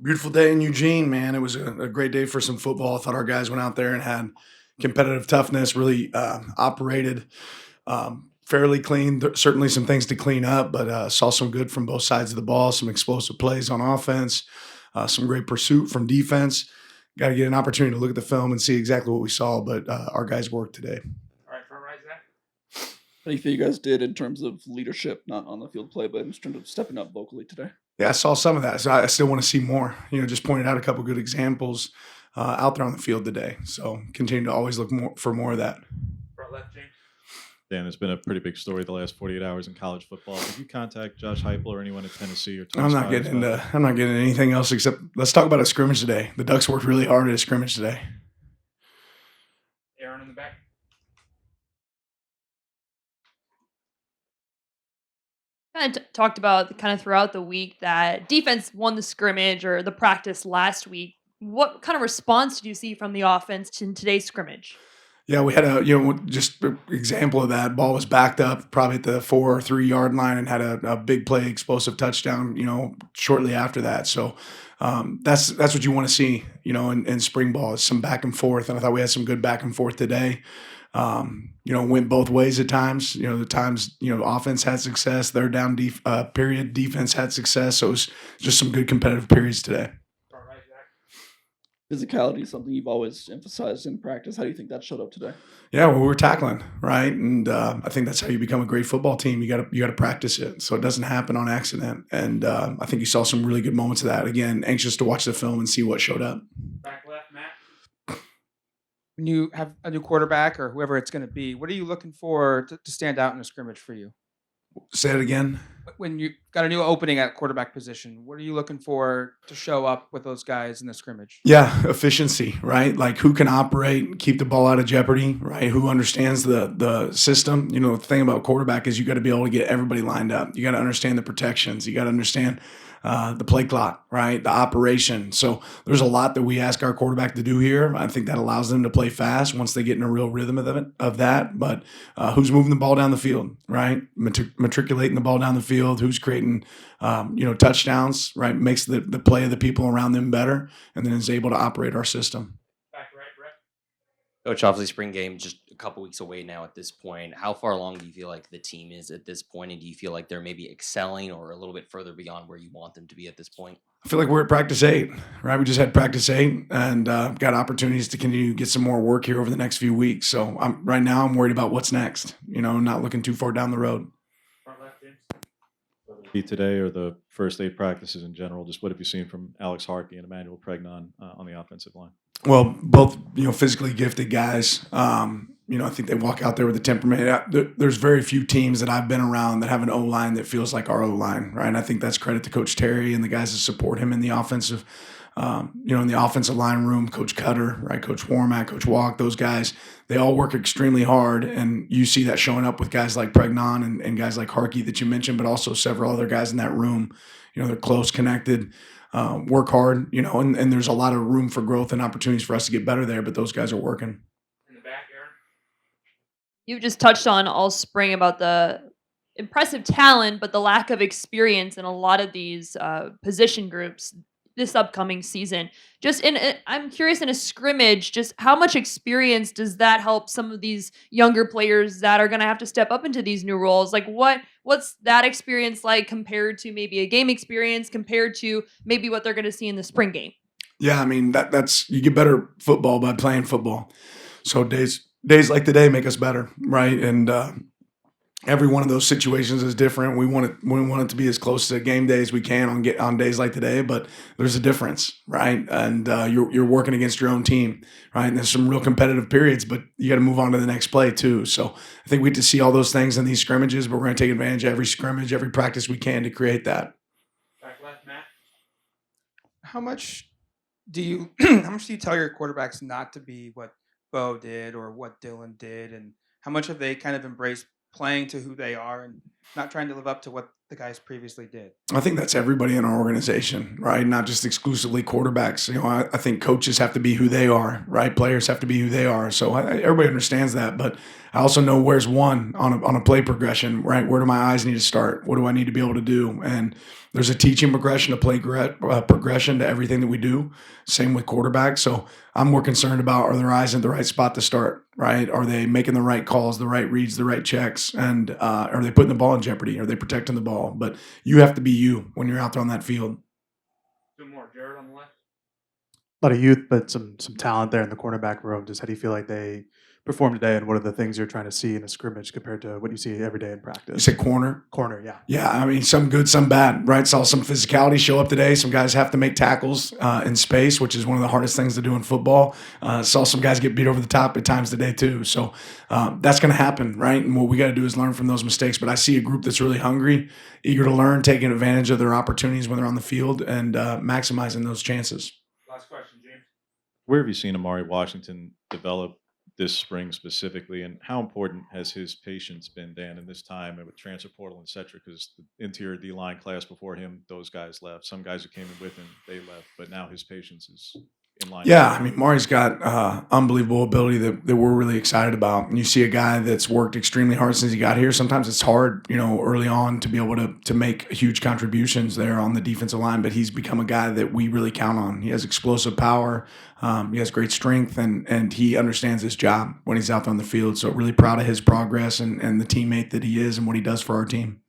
Beautiful day in Eugene, man. It was a great day for some football. I thought our guys went out there and had competitive toughness, really operated fairly clean. Certainly some things to clean up, but saw some good from both sides of the ball, some explosive plays on offense, some great pursuit from defense. Got to get an opportunity to look at the film and see exactly what we saw, but our guys worked today. All right, front right, Zach. How do you feel you guys did in terms of leadership, not on the field play, but in terms of stepping up vocally today? Yeah, I saw some of that. So I still want to see more. Just pointed out a couple good examples out there on the field today. So continue to always look for more of that. Front left, James. Dan, it's been a pretty big story the last 48 hours in college football. Did you contact Josh Heupel or anyone at Tennessee or I'm not getting into anything else except let's talk about a scrimmage today. The Ducks worked really hard at a scrimmage today. Aaron in the back. Kind of talked about kind of throughout the week that defense won the scrimmage or the practice last week. What kind of response did you see from the offense in today's scrimmage? Yeah, we had just an example of that. Ball was backed up probably at the 4 or 3 yard line and had a big play, explosive touchdown, shortly after that. So that's what you want to see, in spring ball is some back and forth. And I thought we had some good back and forth today. Went both ways at times. The times, offense had success, third down period, defense had success. So it was just some good competitive periods today. Front right, Zach. Physicality is something you've always emphasized in practice. How do you think that showed up today? Yeah, well, we're tackling, right? And I think that's how you become a great football team. You got to practice it, so it doesn't happen on accident. And I think you saw some really good moments of that. Again, anxious to watch the film and see what showed up. Back left, Matt. When you have a new quarterback or whoever it's going to be, what are you looking for to stand out in a scrimmage for you? Say it again. When you got a new opening at quarterback position, what are you looking for to show up with those guys in the scrimmage? Yeah, efficiency, right? Like who can operate, keep the ball out of jeopardy, right? Who understands the system? The thing about quarterback is you got to be able to get everybody lined up. You got to understand the protections. You got to understand the play clock, right? The operation. So there's a lot that we ask our quarterback to do here. I think that allows them to play fast once they get in a real rhythm of that. But who's moving the ball down the field, right? Matriculating the ball down the field. Who's creating, touchdowns, right? Makes the play of the people around them better, and then is able to operate our system. Back right, Brett. Coach, obviously spring game just a couple weeks away now at this point. How far along do you feel like the team is at this point? And do you feel like they're maybe excelling or a little bit further beyond where you want them to be at this point? I feel like we're at practice 8, right? We just had practice 8 and got opportunities to continue to get some more work here over the next few weeks. So right now I'm worried about what's next, not looking too far down the road. Front left, James. Be today or the first 8 practices in general? Just what have you sseen from Alex Harkey and Emmanuel Pregnon on the offensive line? Well, both, physically gifted guys. I think they walk out there with a temperament. There's very few teams that I've been around that have an O-line that feels like our O-line, right? And I think that's credit to Coach Terry and the guys that support him in the offensive, in the offensive line room, Coach Cutter, right? Coach Warmack, Coach Walk, those guys, they all work extremely hard. And you see that showing up with guys like Pregnon and guys like Harkey that you mentioned, but also several other guys in that room. They're close, connected. Work hard, and there's a lot of room for growth and opportunities for us to get better there, but those guys are working. In the back, Aaron. You just touched on all spring about the impressive talent, but the lack of experience in a lot of these position groups this upcoming season. I'm curious in a scrimmage, just how much experience does that help some of these younger players that are going to have to step up into these new roles? Like what's that experience like compared to maybe a game experience compared to maybe what they're going to see in the spring game? Yeah, I mean that's you get better football by playing football. So days like today make us better, right? And every one of those situations is different. We want it to be as close to game day as we can on days like today, but there's a difference, right? And you're working against your own team, right? And there's some real competitive periods, but you got to move on to the next play too. So I think we get to see all those things in these scrimmages, but we're going to take advantage of every scrimmage, every practice we can to create that. Back left, Matt. How much do you tell your quarterbacks not to be what Bo did or what Dylan did, and how much have they kind of embraced playing to who they are and not trying to live up to what the guys previously did? I think that's everybody in our organization, right? Not just exclusively quarterbacks. I think coaches have to be who they are, right? Players have to be who they are. So everybody understands that, but I also know where's one on a play progression, right? Where do my eyes need to start? What do I need to be able to do? And there's a teaching progression, a play progression to everything that we do. Same with quarterbacks. So I'm more concerned about, are their eyes in the right spot to start, right? Are they making the right calls, the right reads, the right checks? And are they putting the ball in jeopardy? Are they protecting the ball? But you have to be you when you're out there on that field. Two more. Jared on the left. A lot of youth, but some talent there in the cornerback room. Just how do you feel like they performed today, and what are the things you're trying to see in a scrimmage compared to what you see every day in You practice? said corner? Corner, yeah. Yeah, I mean, some good, some bad, right? Saw some physicality show up today. Some guys have to make tackles in space, which is one of the hardest things to do in football. Saw some guys get beat over the top at times today, too. So that's going to happen, right? And what we got to do is learn from those mistakes. But I see a group that's really hungry, eager to learn, taking advantage of their opportunities when they're on the field and maximizing those chances. Last question, James. Where have you seen Amari Washington develop this spring specifically, and how important has his patience been, Dan, in this time and with transfer portal, et cetera? Because the interior D-line class before him, those guys left. Some guys who came in with him, they left. But now his patience is in line. Yeah, I mean, Mari's got unbelievable ability that we're really excited about. And you see a guy that's worked extremely hard since he got here. Sometimes it's hard, early on to be able to make huge contributions there on the defensive line, but he's become a guy that we really count on. He has explosive power. He has great strength, and he understands his job when he's out there on the field. So really proud of his progress and the teammate that he is and what he does for our team.